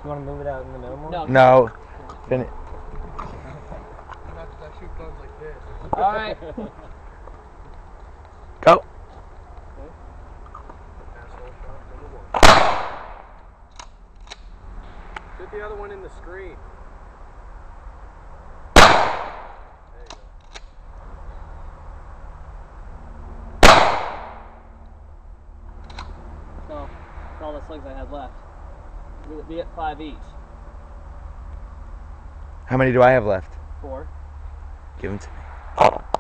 You want to move it out in the middle more? No. No. Finish. Not that I shoot guns like this. Alright. Go. Asshole shot number 1. Get the other one in the screen. There you go. So, that's all the slugs I had left. We'll be at 5 each. How many do I have left? 4. Give them to me.